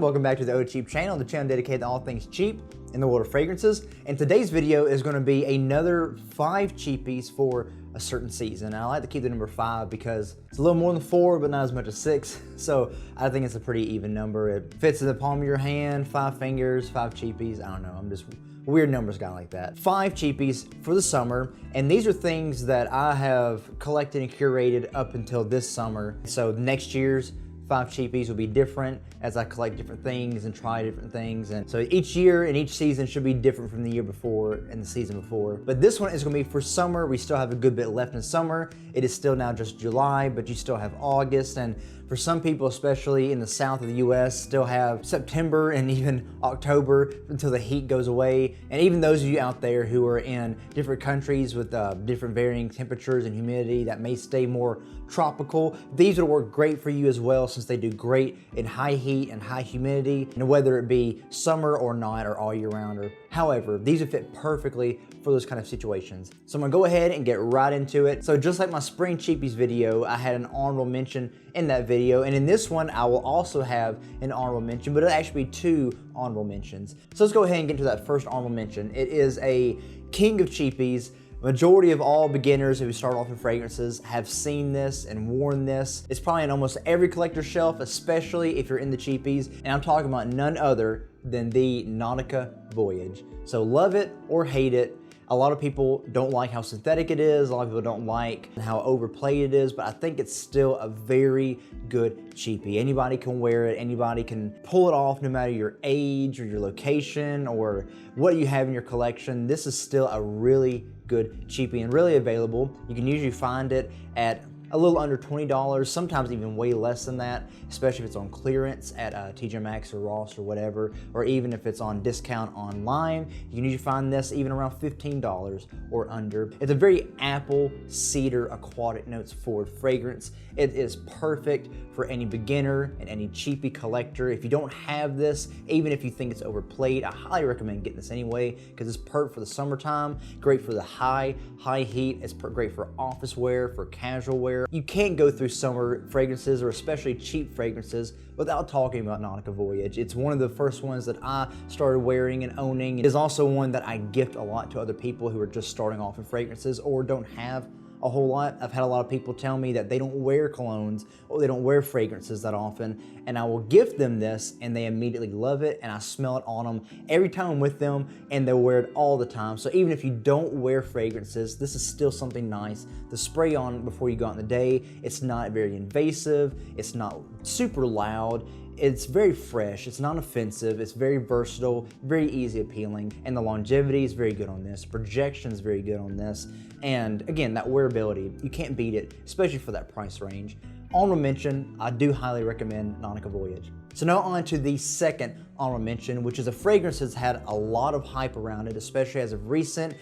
welcome back to the Cheap channel, the channel dedicated to all things cheap in the world of fragrances. And today's video is going to be another 5 cheapies for a certain season. And I like to keep the number 5 because it's a little more than 4, but not as much as 6. So I think it's a pretty even number. It fits in the palm of your hand, 5 fingers, 5 cheapies. I don't know, I'm just a weird numbers guy like that. 5 cheapies for the summer. And these are things that I have collected and curated up until this summer. So next year's 5 cheapies will be different as I collect different things and try different things. And so each year and each season should be different from the year before and the season before. But this one is gonna be for summer. We still have a good bit left in summer. It is still now just July, but you still have August. And for some people, especially in the south of the US, still have September and even October until the heat goes away. And even those of you out there who are in different countries with different varying temperatures and humidity that may stay more tropical, these will work great for you as well, since they do great in high heat and high humidity, and whether it be summer or not, or all year round. Or however, these would fit perfectly for those kind of situations. So I'm gonna go ahead and get right into it. So just like my spring cheapies video, I had an honorable mention in that video, and in this one I will also have an honorable mention, but it'll actually be 2 honorable mentions. So let's go ahead and get into that first honorable mention. It is a king of cheapies. Majority of all beginners who start off in fragrances have seen this and worn this. It's probably on almost every collector's shelf, especially if you're in the cheapies. And I'm talking about none other than the Nautica Voyage. So love it or hate it. A lot of people don't like how synthetic it is. A lot of people don't like how overplayed it is, but I think it's still a very good cheapie. Anybody can wear it. Anybody can pull it off, no matter your age or your location or what you have in your collection. This is still a really good cheapie and really available. You can usually find it at a little under $20, sometimes even way less than that, especially if it's on clearance at TJ Maxx or Ross or whatever, or even if it's on discount online. You can usually find this even around $15 or under. It's a very apple, cedar, aquatic notes forward fragrance. It is perfect for any beginner and any cheapie collector. If you don't have this, even if you think it's overplayed, I highly recommend getting this anyway, because it's perfect for the summertime, great for the high heat. It's great for office wear, for casual wear. You can't go through summer fragrances, or especially cheap fragrances, without talking about Nautica Voyage. It's one of the first ones that I started wearing and owning. It is also one that I gift a lot to other people who are just starting off in fragrances or don't have a whole lot. I've had a lot of people tell me that they don't wear colognes or they don't wear fragrances that often, and I will gift them this and they immediately love it, and I smell it on them every time I'm with them, and they'll wear it all the time. So even if you don't wear fragrances, this is still something nice to spray on before you go out in the day. It's not very invasive, it's not super loud, it's very fresh, it's not offensive, it's very versatile, very easy appealing, and the longevity is very good on this, projection is very good on this, and again, that wearability, you can't beat it, especially for that price range. Honorable mention, I do highly recommend Nautica Voyage. So now on to the second honorable mention, which is a fragrance that's had a lot of hype around it, especially as of recent,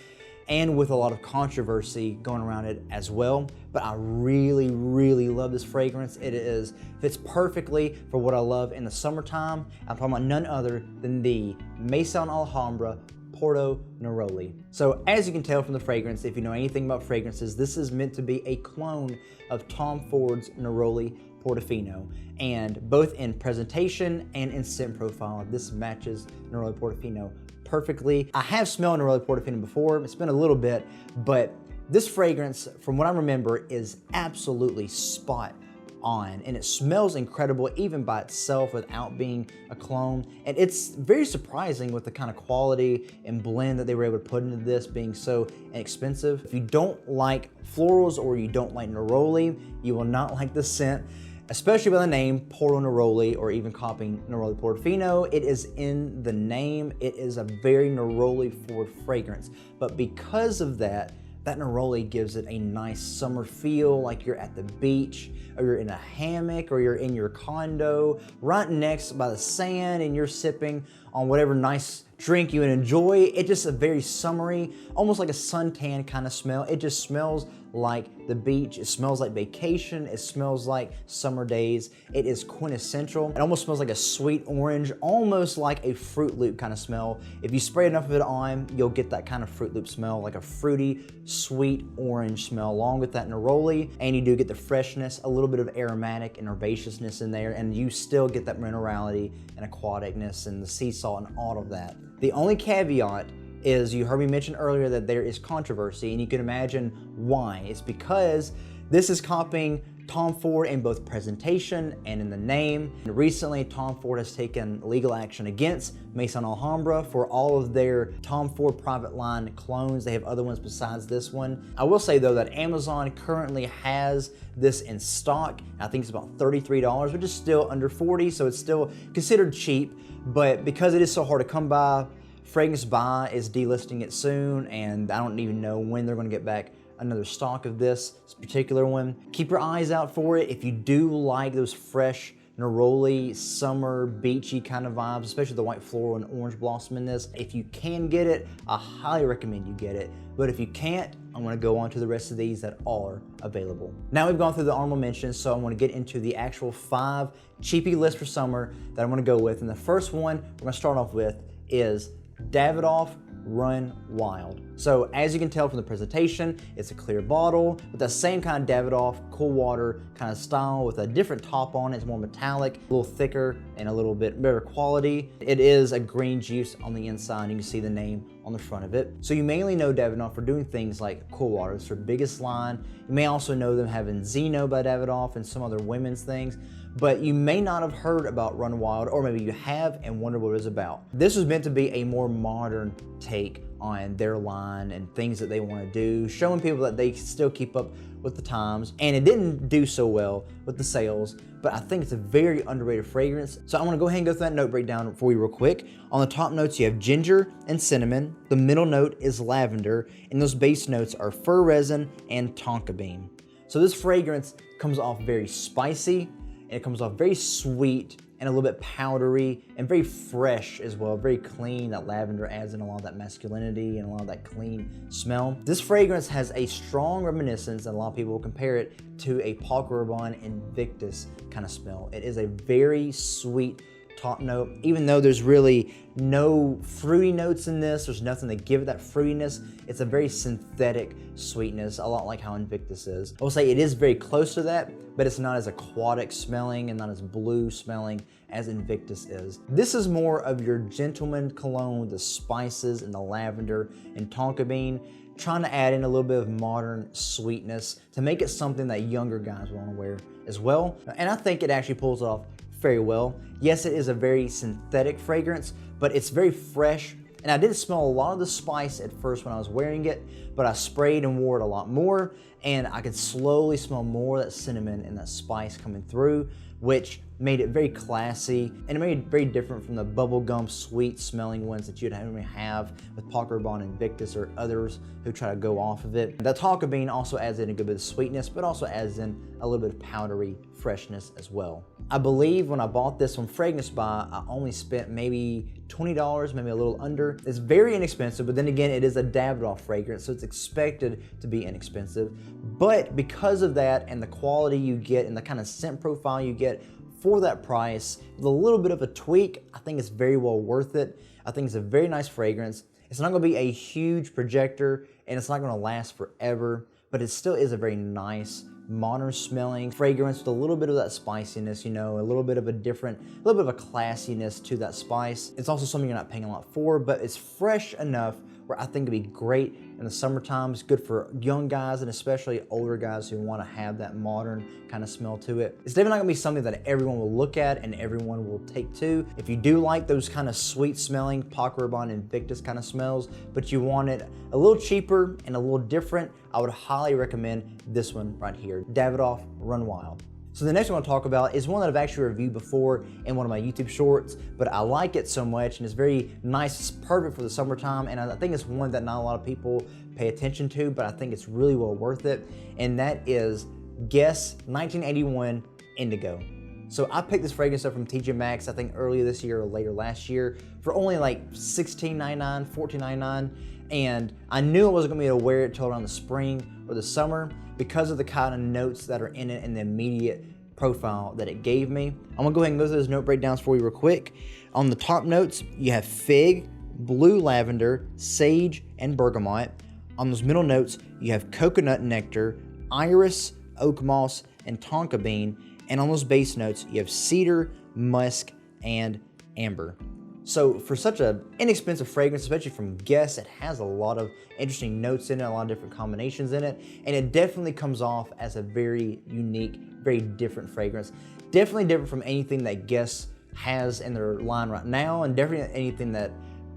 and with a lot of controversy going around it as well. But I really, really love this fragrance. It fits perfectly for what I love in the summertime. I'm talking about none other than the Maison Alhambra Porto Neroli. So as you can tell from the fragrance, if you know anything about fragrances, this is meant to be a clone of Tom Ford's Neroli Portofino, and both in presentation and in scent profile, this matches Neroli Portofino perfectly. I have smelled Neroli Portofino before. It's been a little bit, but this fragrance, from what I remember, is absolutely spot on, and it smells incredible even by itself without being a clone. And it's very surprising with the kind of quality and blend that they were able to put into this, being so inexpensive. If you don't like florals or you don't like Neroli, you will not like the scent, especially by the name Porto Neroli, or even copying Neroli Portofino. It is in the name. It is a very Neroli forward fragrance, but because of that Neroli gives it a nice summer feel, like you're at the beach, or you're in a hammock, or you're in your condo right next by the sand, and you're sipping on whatever nice drink you enjoy. It's just a very summery, almost like a suntan kind of smell. It just smells like the beach. It smells like vacation. It smells like summer days. It is quintessential. It almost smells like a sweet orange, almost like a Fruit Loop kind of smell. If you spray enough of it on, you'll get that kind of Fruit Loop smell, like a fruity, sweet orange smell, along with that neroli. And you do get the freshness, a little bit of aromatic and herbaceousness in there, and you still get that minerality and aquaticness and the sea salt and all of that. The only caveat is, you heard me mention earlier that there is controversy, and you can imagine why. It's because this is copying Tom Ford in both presentation and in the name. And recently, Tom Ford has taken legal action against Maison Alhambra for all of their Tom Ford private line clones. They have other ones besides this one. I will say though that Amazon currently has this in stock. I think it's about $33, which is still under $40, so it's still considered cheap. But because it is so hard to come by, Fragrance Buy is delisting it soon, and I don't even know when they're going to get back another stock of this particular one. Keep your eyes out for it. If you do like those fresh, neroli, summer, beachy kind of vibes, especially the white floral and orange blossom in this, if you can get it, I highly recommend you get it. But if you can't, I'm going to go on to the rest of these that are available. Now we've gone through the honorable mentions, so I'm going to get into the actual 5 cheapie list for summer that I'm going to go with. And the first one we're going to start off with is Davidoff Run Wild. So as you can tell from the presentation, it's a clear bottle with that same kind of Davidoff cool water kind of style with a different top on it. It's more metallic, a little thicker, and a little bit better quality. It is a green juice on the inside. You can see the name on the front of it. So you mainly know Davidoff for doing things like cool water. It's their biggest line. You may also know them having Zeno by Davidoff and some other women's things, but you may not have heard about Run Wild, or maybe you have and wonder what it was about. This was meant to be a more modern take on their line and things that they want to do, showing people that they still keep up with the times. And it didn't do so well with the sales, but I think it's a very underrated fragrance. So I'm gonna go ahead and go through that note breakdown for you real quick. On the top notes, you have ginger and cinnamon. The middle note is lavender, and those base notes are fir resin and tonka bean. So this fragrance comes off very spicy, and it comes off very sweet and a little bit powdery and very fresh as well, very clean. That lavender adds in a lot of that masculinity and a lot of that clean smell. This fragrance has a strong reminiscence, and a lot of people will compare it to a Paco Rabanne Invictus kind of smell. It is a very sweet top note, even though there's really no fruity notes in this. There's nothing to give it that fruitiness. It's a very synthetic sweetness, a lot like how Invictus is. I will say it is very close to that, but it's not as aquatic smelling and not as blue smelling as Invictus is. This is more of your gentleman cologne with the spices and the lavender and tonka bean, trying to add in a little bit of modern sweetness to make it something that younger guys want to wear as well. And I think it actually pulls it off very well. Yes, it is a very synthetic fragrance, but it's very fresh. And I did smell a lot of the spice at first when I was wearing it, but I sprayed and wore it a lot more, and I could slowly smell more of that cinnamon and that spice coming through, which made it very classy, and it made it very different from the bubblegum sweet smelling ones that you'd normally have with Paco Rabanne Invictus or others who try to go off of it. The tonka bean also adds in a good bit of sweetness, but also adds in a little bit of powdery freshness as well. I believe when I bought this from Fragrance Buy, I only spent maybe $20, maybe a little under. It's very inexpensive, but then again, it is a Davidoff fragrance, so it's expected to be inexpensive. But because of that and the quality you get and the kind of scent profile you get for that price, with a little bit of a tweak, I think it's very well worth it. I think it's a very nice fragrance. It's not gonna be a huge projector, and it's not gonna last forever, but it still is a very nice, modern smelling fragrance with a little bit of that spiciness, you know, a little bit of a classiness to that spice. It's also something you're not paying a lot for, but it's fresh enough where I think it'd be great in the summertime. It's good for young guys and especially older guys who want to have that modern kind of smell to it. It's definitely not gonna be something that everyone will look at and everyone will take to. If you do like those kind of sweet smelling Paco Rabanne Invictus kind of smells, but you want it a little cheaper and a little different, I would highly recommend this one right here, Davidoff Run Wild. So the next one I want to talk about is one that I've actually reviewed before in one of my YouTube shorts, but I like it so much and it's very nice. It's perfect for the summertime, and I think it's one that not a lot of people pay attention to, but I think it's really well worth it, and that is Guess 1981 Indigo. So I picked this fragrance up from TJ Maxx, I think earlier this year or later last year, for only like $16.99, $14.99. And I knew I wasn't gonna be able to wear it till around the spring or the summer because of the kind of notes that are in it and the immediate profile that it gave me. I'm gonna go ahead and go through those note breakdowns for you real quick. On the top notes, you have fig, blue lavender, sage, and bergamot. On those middle notes, you have coconut nectar, iris, oak moss, and tonka bean. And on those base notes, you have cedar, musk, and amber. So for such an inexpensive fragrance, especially from Guess, it has a lot of interesting notes in it, a lot of different combinations in it, and it definitely comes off as a very unique, very different fragrance. Definitely different from anything that Guess has in their line right now, and definitely anything that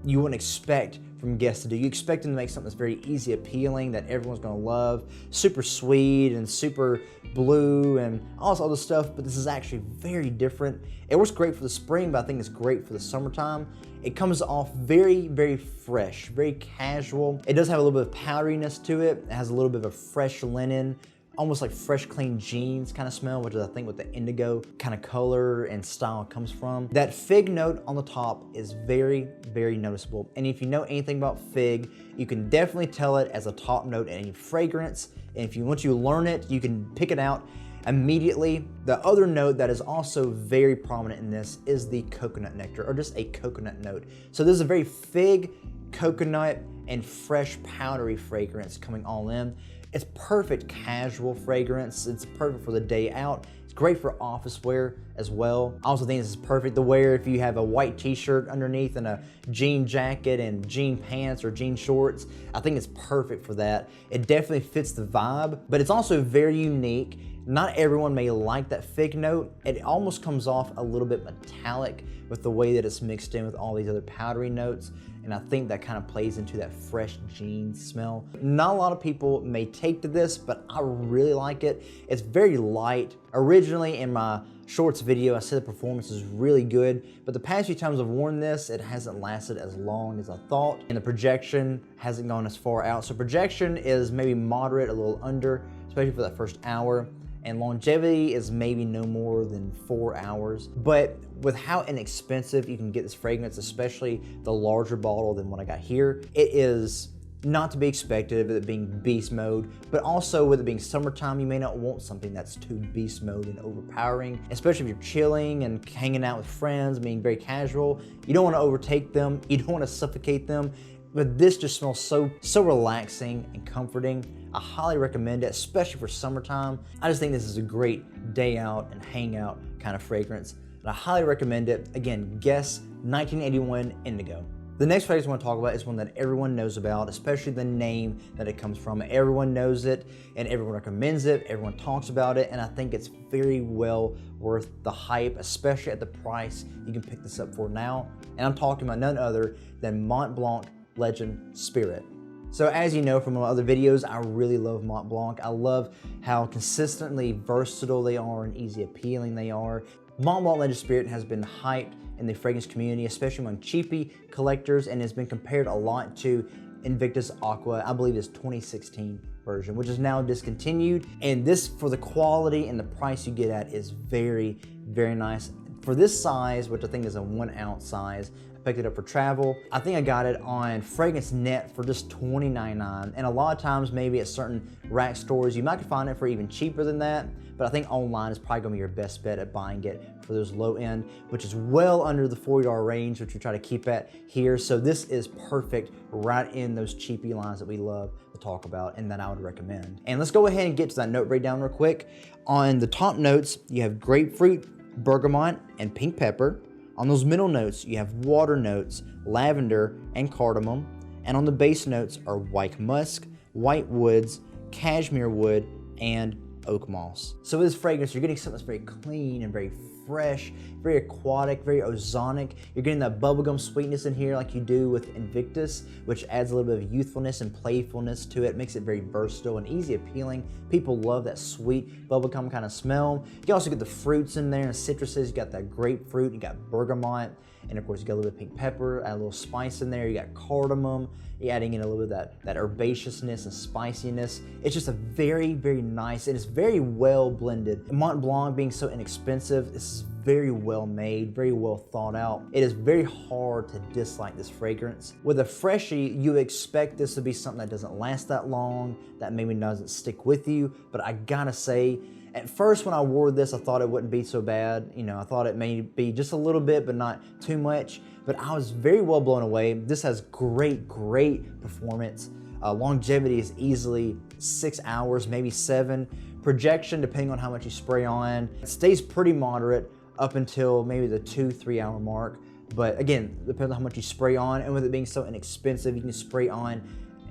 you wouldn't expect from Guess to do. You expect them to make something that's very easy appealing, that everyone's gonna love, super sweet and super blue and all this other stuff, but this is actually very different. It works great for the spring, but I think it's great for the summertime. It comes off very, very fresh, very casual. It does have a little bit of powderiness to it. It has a little bit of a fresh linen, almost like fresh, clean jeans kind of smell, which is I think what the indigo kind of color and style comes from. That fig note on the top is very, very noticeable. And if you know anything about fig, you can definitely tell it as a top note in any fragrance. And if you once you learn it, you can pick it out immediately. The other note that is also very prominent in this is the coconut nectar, or just a coconut note. So this is a very fig, coconut, and fresh powdery fragrance coming all in. It's perfect casual fragrance. It's perfect for the day out. It's great for office wear as well. I also think this is perfect to wear if you have a white t-shirt underneath and a jean jacket and jean pants or jean shorts. I think it's perfect for that. It definitely fits the vibe, but it's also very unique. Not everyone may like that fig note. It almost comes off a little bit metallic with the way that it's mixed in with all these other powdery notes. And I think that kind of plays into that fresh jeans smell. Not a lot of people may take to this, but I really like it. It's very light. Originally in my shorts video, I said the performance is really good, but the past few times I've worn this, it hasn't lasted as long as I thought, and the projection hasn't gone as far out. So projection is maybe moderate, a little under, especially for that first hour. And longevity is maybe no more than 4 hours. But with how inexpensive you can get this fragrance, especially the larger bottle than what I got here, it is not to be expected with it being beast mode, but also with it being summertime, you may not want something that's too beast mode and overpowering, especially if you're chilling and hanging out with friends, being very casual. You don't want to overtake them, you don't want to suffocate them, but this just smells so relaxing and comforting. I highly recommend it, especially for summertime. I just think this is a great day out and hang out kind of fragrance, and I highly recommend it. Again, Guess 1981 Indigo. The next fragrance I want to talk about is one that everyone knows about, especially the name that it comes from. Everyone knows it and everyone recommends it, everyone talks about it, and I think it's very well worth the hype, especially at the price you can pick this up for now. And I'm talking about none other than Mont Blanc Legend Spirit. So as you know from my other videos, I really love Mont Blanc. I love how consistently versatile they are and easy appealing they are. Mont Blanc Legend Spirit has been hyped in the fragrance community, especially among cheapie collectors, and has been compared a lot to Invictus Aqua, I believe it's 2016 version, which is now discontinued. And this, for the quality and the price you get at, is very, very nice. For this size, which I think is a 1 ounce size, picked it up for travel. I think I got it on Fragrance Net for just $20.99, and a lot of times maybe at certain rack stores you might find it for even cheaper than that, but I think online is probably gonna be your best bet at buying it for those low end, which is well under the $40 range, which we try to keep at here. So this is perfect right in those cheapie lines that we love to talk about and that I would recommend. And let's go ahead and get to that note breakdown real quick. On the top notes, you have grapefruit, bergamot, and pink pepper. On those middle notes, you have water notes, lavender, and cardamom. And on the base notes are white musk, white woods, cashmere wood, and oak moss. So with this fragrance, you're getting something that's very clean and very fresh, very aquatic, very ozonic. You're getting that bubblegum sweetness in here like you do with Invictus, which adds a little bit of youthfulness and playfulness to it, makes it very versatile and easy appealing. People love that sweet bubblegum kind of smell. You can also get the fruits in there and citruses. You got that grapefruit, you got bergamot, and of course you got a little bit of pink pepper, add a little spice in there. You got cardamom, you're adding in a little bit of that herbaceousness and spiciness. It's just a very, very nice, and it's very well blended. Mont Blanc being so inexpensive, this is very well made, very well thought out. It is very hard to dislike this fragrance. With a freshie, you expect this to be something that doesn't last that long, that maybe doesn't stick with you, but I gotta say, at first when I wore this, I thought it wouldn't be so bad. You know, I thought it may be just a little bit, but not too much, but I was very well blown away. This has great performance. Longevity is easily 6 hours, maybe 7. Projection, depending on how much you spray on, it stays pretty moderate up until maybe the 2-3 hour mark. But again, depends on how much you spray on, and with it being so inexpensive, you can spray on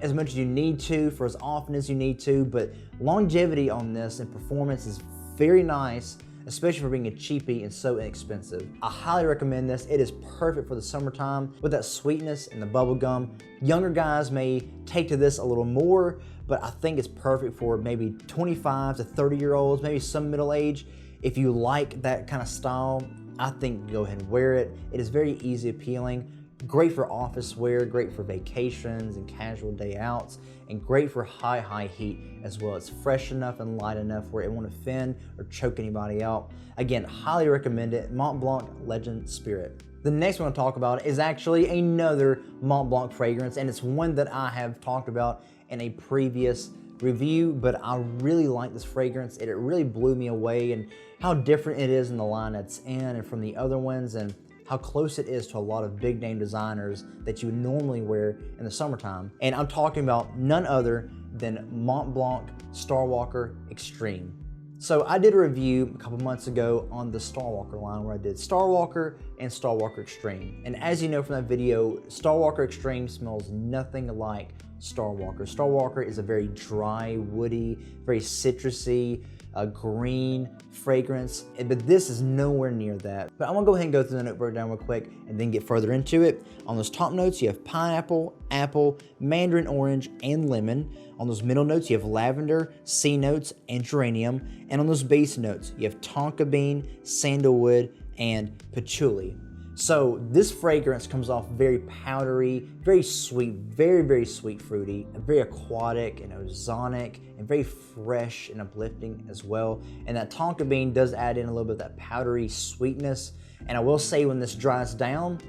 as much as you need to for as often as you need to. But longevity on this and performance is very nice, especially for being a cheapie and so inexpensive. I highly recommend this. It is perfect for the summertime with that sweetness and the bubble gum. Younger guys may take to this a little more, but I think it's perfect for maybe 25 to 30-year-olds, maybe some middle age. If you like that kind of style, I think go ahead and wear it. It is very easy appealing. Great for office wear, great for vacations and casual day outs, and great for high heat as well. It's fresh enough and light enough where it won't offend or choke anybody out. Again, highly recommend it. Mont Blanc Legend Spirit. The next one I'll talk about is actually another Mont Blanc fragrance, and it's one that I have talked about in a previous review, but I really like this fragrance. It really blew me away, and how different it is in the line it's in and from the other ones, and how close it is to a lot of big name designers that you would normally wear in the summertime. And I'm talking about none other than Mont Blanc Starwalker Extreme. So I did a review a couple months ago on the Starwalker line where I did Starwalker and Starwalker Extreme. And as you know from that video, Starwalker Extreme smells nothing like Starwalker. Starwalker is a very dry, woody, very citrusy, green fragrance, but this is nowhere near that. But I'm gonna go ahead and go through the note breakdown real quick and then get further into it. On those top notes, you have pineapple, apple, mandarin orange, and lemon. On those middle notes, you have lavender, C notes, and geranium. And on those base notes, you have tonka bean, sandalwood, and patchouli. So this fragrance comes off very powdery, very sweet, very sweet fruity, very aquatic and ozonic, and very fresh and uplifting as well. And that tonka bean does add in a little bit of that powdery sweetness. And I will say when this dries down,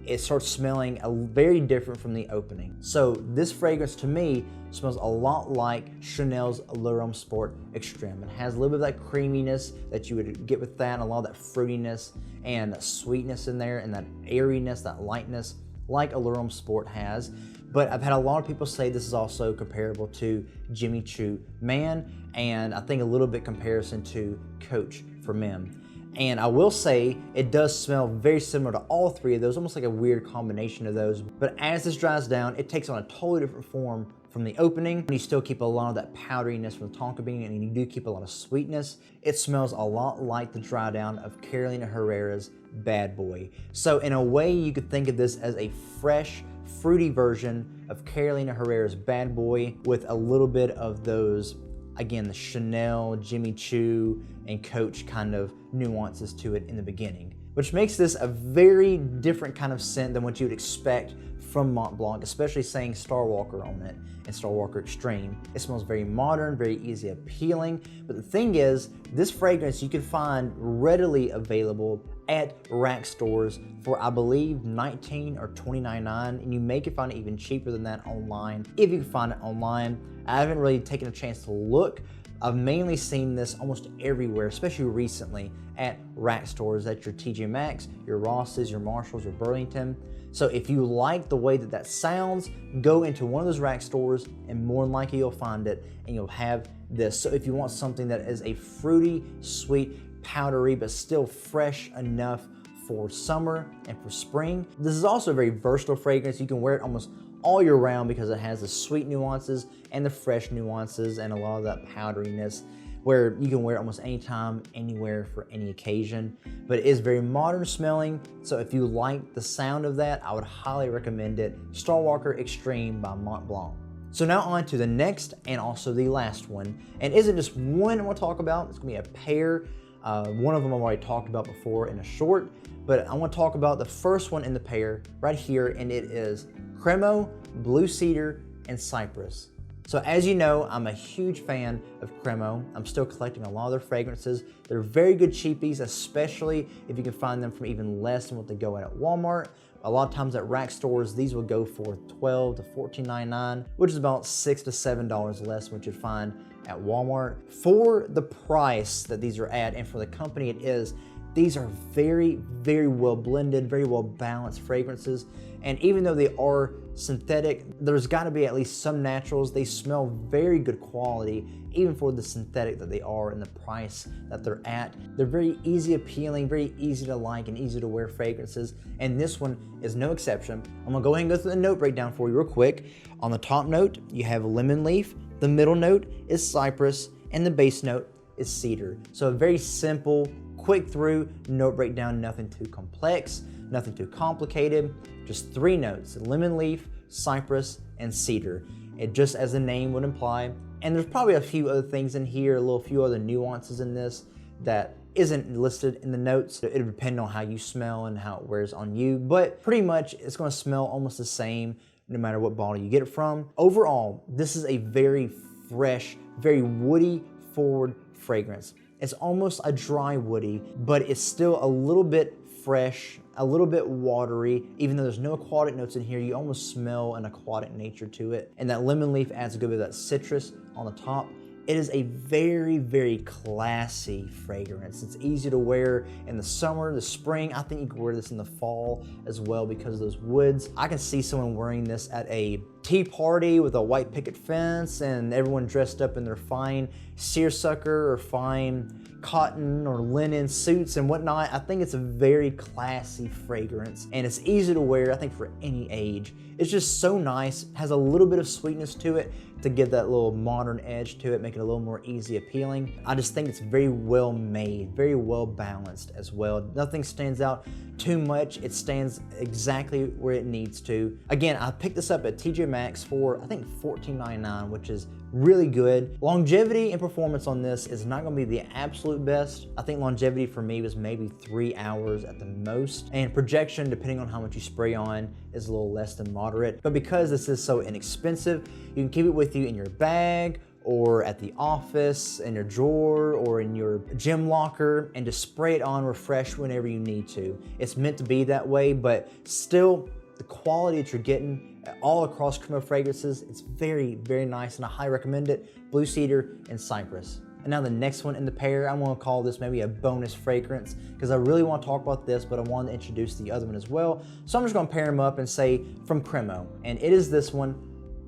it starts smelling very different from the opening. So this fragrance to me smells a lot like Chanel's L'Homme Sport Extreme. It has a little bit of that creaminess that you would get with that, and a lot of that fruitiness and that sweetness in there, and that airiness, that lightness, like a L'Homme Sport has. But I've had a lot of people say this is also comparable to Jimmy Choo Man, and I think a little bit comparison to Coach for Men. And I will say it does smell very similar to all three of those, almost like a weird combination of those. But as this dries down, it takes on a totally different form from the opening. You still keep a lot of that powderiness from the tonka bean, and you do keep a lot of sweetness. It smells a lot like the dry down of Carolina Herrera's Bad Boy. So in a way, you could think of this as a fresh, fruity version of Carolina Herrera's Bad Boy with a little bit of those, again, the Chanel, Jimmy Choo, and Coach kind of nuances to it in the beginning, which makes this a very different kind of scent than what you would expect from Mont Blanc, especially saying Starwalker on it and Starwalker Extreme. It smells very modern, very easy appealing, but the thing is, this fragrance you can find readily available at rack stores for, I believe, $19 or $29.99, and you may find it even cheaper than that online, if you can find it online. I haven't really taken a chance to look. I've mainly seen this almost everywhere, especially recently at rack stores, at your TJ Maxx, your Ross's, your Marshalls, your Burlington. So if you like the way that that sounds, go into one of those rack stores and more than likely you'll find it and you'll have this. So if you want something that is a fruity, sweet, powdery, but still fresh enough for summer and for spring. This is also a very versatile fragrance. You can wear it almost all year round because it has the sweet nuances and the fresh nuances and a lot of that powderiness, where you can wear it almost anytime, anywhere, for any occasion. But it is very modern smelling, so if you like the sound of that, I would highly recommend it. Starwalker Extreme by Mont Blanc. So now on to the next and also the last one. And isn't just one I want to talk about, it's gonna be a pair. One of them I've already talked about before in a short, but I want to talk about the first one in the pair right here, and it is Cremo, Blue Cedar, and Cypress. So as you know, I'm a huge fan of Cremo. I'm still collecting a lot of their fragrances. They're very good cheapies, especially if you can find them from even less than what they go at Walmart. A lot of times at rack stores, these will go for $12 to $14.99, which is about $6 to $7 less than what you'd find at Walmart. For the price that these are at and for the company it is, these are very, very well blended, very well balanced fragrances. And even though they are synthetic, there's gotta be at least some naturals. They smell very good quality, even for the synthetic that they are and the price that they're at. They're very easy appealing, very easy to like and easy to wear fragrances. And this one is no exception. I'm gonna go ahead and go through the note breakdown for you real quick. On the top note, you have lemon leaf. The middle note is cypress, and the base note is cedar. So a very simple, quick through note breakdown, nothing too complex, nothing too complicated, just 3 notes: lemon leaf, cypress, and cedar. It just as the name would imply. And there's probably a few other things in here, a few other nuances in this that isn't listed in the notes. It'll depend on how you smell and how it wears on you, but pretty much it's gonna smell almost the same no matter what bottle you get it from. Overall, this is a very fresh, very woody forward fragrance. It's almost a dry woody, but it's still a little bit fresh, a little bit watery. Even though there's no aquatic notes in here, you almost smell an aquatic nature to it. And that lemon leaf adds a good bit of that citrus on the top. It is a very, very classy fragrance. It's easy to wear in the summer, the spring. I think you can wear this in the fall as well because of those woods. I can see someone wearing this at a tea party with a white picket fence and everyone dressed up in their fine seersucker or fine cotton or linen suits and whatnot. I think it's a very classy fragrance and it's easy to wear, I think, for any age. It's just so nice, has a little bit of sweetness to it to give that little modern edge to it, make it a little more easy appealing. I just think it's very well made, very well balanced as well. Nothing stands out too much. It stands exactly where it needs to. Again, I picked this up at TJ Maxx for, I think, $14.99, which is really good. Longevity and performance on this is not gonna be the absolute best. I think longevity for me was maybe 3 hours at the most. And projection, depending on how much you spray on, is a little less than moderate. But because this is so inexpensive, you can keep it with you in your bag or at the office, in your drawer, or in your gym locker, and just spray it on, refresh whenever you need to. It's meant to be that way, but still, the quality that you're getting all across Cremo fragrances, it's very, very nice, and I highly recommend it. Blue Cedar and Cypress. And now the next one in the pair, I want to call this maybe a bonus fragrance because I really want to talk about this, but I wanted to introduce the other one as well. So I'm just going to pair them up and say from Cremo, and it is this one,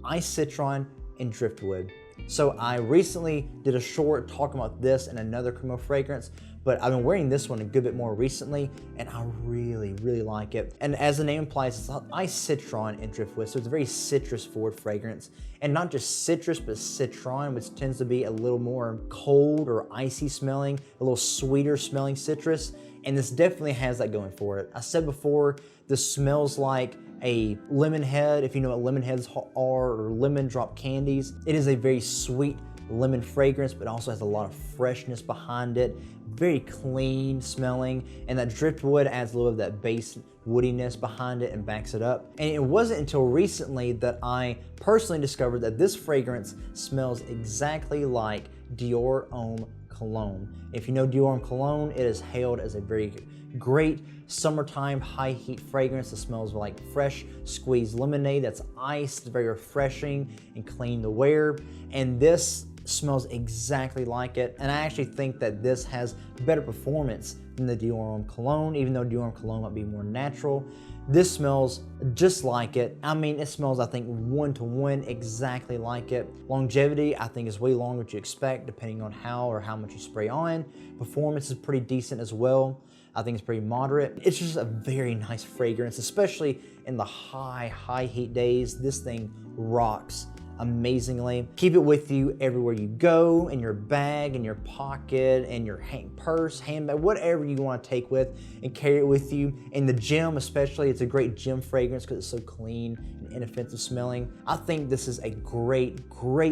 Ice Citron and Driftwood. So I recently did a short talking about this and another Cremo fragrance, but I've been wearing this one a good bit more recently, and I really, really like it. And as the name implies, it's Ice Citron and Driftwood, so it's a very citrus forward fragrance. And not just citrus, but citron, which tends to be a little more cold or icy smelling, a little sweeter smelling citrus. And this definitely has that going for it. I said before, this smells like a lemon head, if you know what lemon heads are, or lemon drop candies. It is a very sweet lemon fragrance, but also has a lot of freshness behind it. Very clean smelling, and that driftwood adds a little of that base woodiness behind it and backs it up. And it wasn't until recently that I personally discovered that this fragrance smells exactly like Dior Homme cologne. If you know Dior Homme cologne, it is hailed as a very great summertime high heat fragrance that smells like fresh squeezed lemonade that's iced, very refreshing and clean to wear. And this smells exactly like it, and I actually think that this has better performance than the Dior Homme cologne, even though Dior Homme cologne might be more natural. This smells just like it. I mean, it smells, I think, 1-to-1 exactly like it. Longevity, I think, is way longer than what you expect, depending on how or how much you spray on. Performance is pretty decent as well. I think it's pretty moderate. It's just a very nice fragrance, especially in the high heat days. This thing rocks amazingly. Keep it with you everywhere you go, in your bag, in your pocket, in your purse, handbag, whatever you want to take with and carry it with you. In the gym especially, it's a great gym fragrance because it's so clean and inoffensive smelling. I think this is a great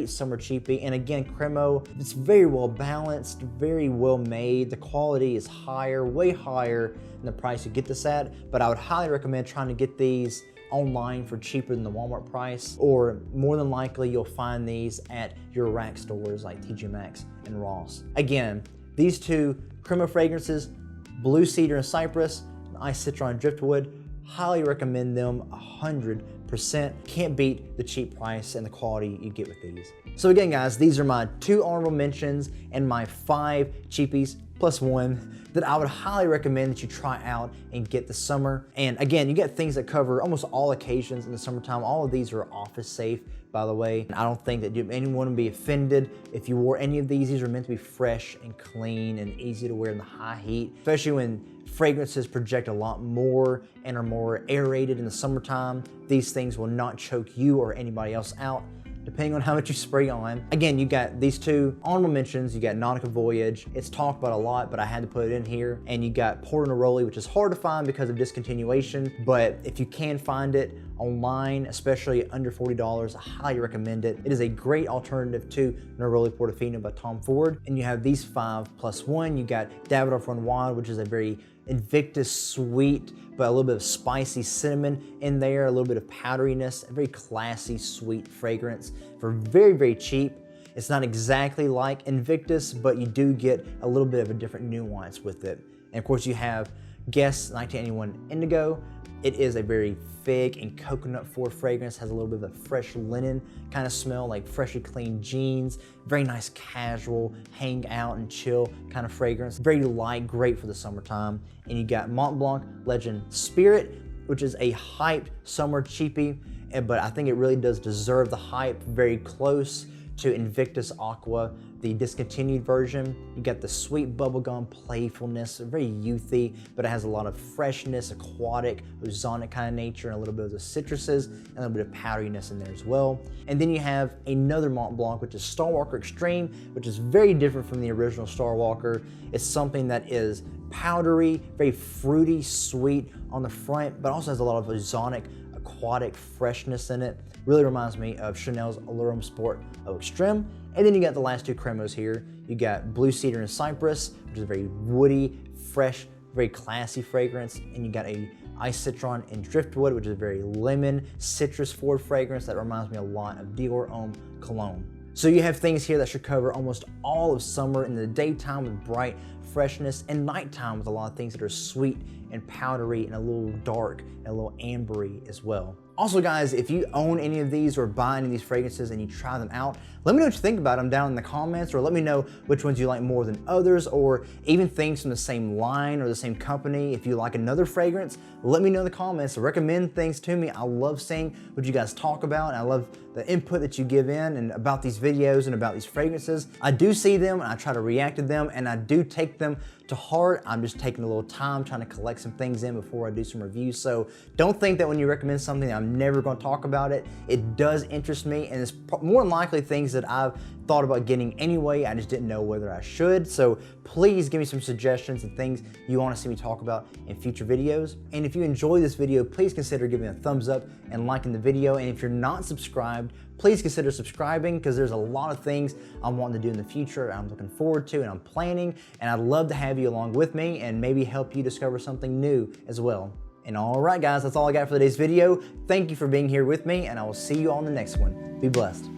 summer cheapie. And again, Cremo, it's very well balanced, very well made. The quality is higher, way higher than the price you get this at, but I would highly recommend trying to get these online for cheaper than the Walmart price, or more than likely you'll find these at your rack stores like TJ Maxx and Ross. Again, these two Cremo fragrances, Blue Cedar and Cypress, and Citron and Driftwood, highly recommend them 100%. Can't beat the cheap price and the quality you get with these. So again, guys, these are my 2 honorable mentions and my 5 cheapies plus 1 that I would highly recommend that you try out and get this summer. And again, you get things that cover almost all occasions in the summertime. All of these are office safe, by the way. I don't think that anyone would be offended if you wore any of these. These are meant to be fresh and clean and easy to wear in the high heat, especially when fragrances project a lot more and are more aerated in the summertime. These things will not choke you or anybody else out, depending on how much you spray on. Again, you got these 2 honorable mentions. You got Nautica Voyage. It's talked about a lot, but I had to put it in here. And you got Porto Neroli, which is hard to find because of discontinuation. But if you can find it online, especially under $40, I highly recommend it. It is a great alternative to Neroli Portofino by Tom Ford. And you have these 5 plus 1. You got Davidoff Run Wild, which is a very Invictus sweet, but a little bit of spicy cinnamon in there, a little bit of powderiness, a very classy, sweet fragrance for very, very cheap. It's not exactly like Invictus, but you do get a little bit of a different nuance with it. And of course you have Guess 1981 Indigo. It is a very fig and coconut forward fragrance, has a little bit of a fresh linen kind of smell, like freshly cleaned jeans. Very nice casual, hang out and chill kind of fragrance. Very light, great for the summertime. And you got Mont Blanc Legend Spirit, which is a hyped summer cheapie, but I think it really does deserve the hype. Very close to Invictus Aqua, the discontinued version. You got the sweet bubblegum playfulness, very youthy, but it has a lot of freshness, aquatic, ozonic kind of nature, and a little bit of the citruses, and a little bit of powderiness in there as well. And then you have another Mont Blanc, which is Starwalker Extreme, which is very different from the original Starwalker. It's something that is powdery, very fruity, sweet on the front, but also has a lot of ozonic, aquatic freshness in it. Really reminds me of Chanel's Allure Sport Eau Extreme. And then you got the last 2 Cremos here. You got Blue Cedar and Cypress, which is a very woody, fresh, very classy fragrance. And you got a Citron and Driftwood, which is a very lemon, citrus forward fragrance that reminds me a lot of Dior Homme Cologne. So you have things here that should cover almost all of summer in the daytime with bright freshness, and nighttime with a lot of things that are sweet and powdery and a little dark and a little ambery as well. Also guys, if you own any of these or buy any of these fragrances and you try them out, let me know what you think about them down in the comments, or let me know which ones you like more than others, or even things from the same line or the same company. If you like another fragrance, let me know in the comments. Recommend things to me. I love seeing what you guys talk about, and I love the input that you give in and about these videos and about these fragrances. I do see them and I try to react to them, and I do take them to heart. I'm just taking a little time trying to collect some things in before I do some reviews. So don't think that when you recommend something I'm never going to talk about it. It does interest me, and it's more than likely things that I've thought about getting anyway. I just didn't know whether I should. So please give me some suggestions and things you want to see me talk about in future videos. And if you enjoy this video, please consider giving a thumbs up and liking the video. And if you're not subscribed, please consider subscribing, because there's a lot of things I'm wanting to do in the future, I'm looking forward to, and I'm planning, and I'd love to have you along with me and maybe help you discover something new as well. And all right guys, that's all I got for today's video. Thank you for being here with me, and I will see you on the next one. Be blessed.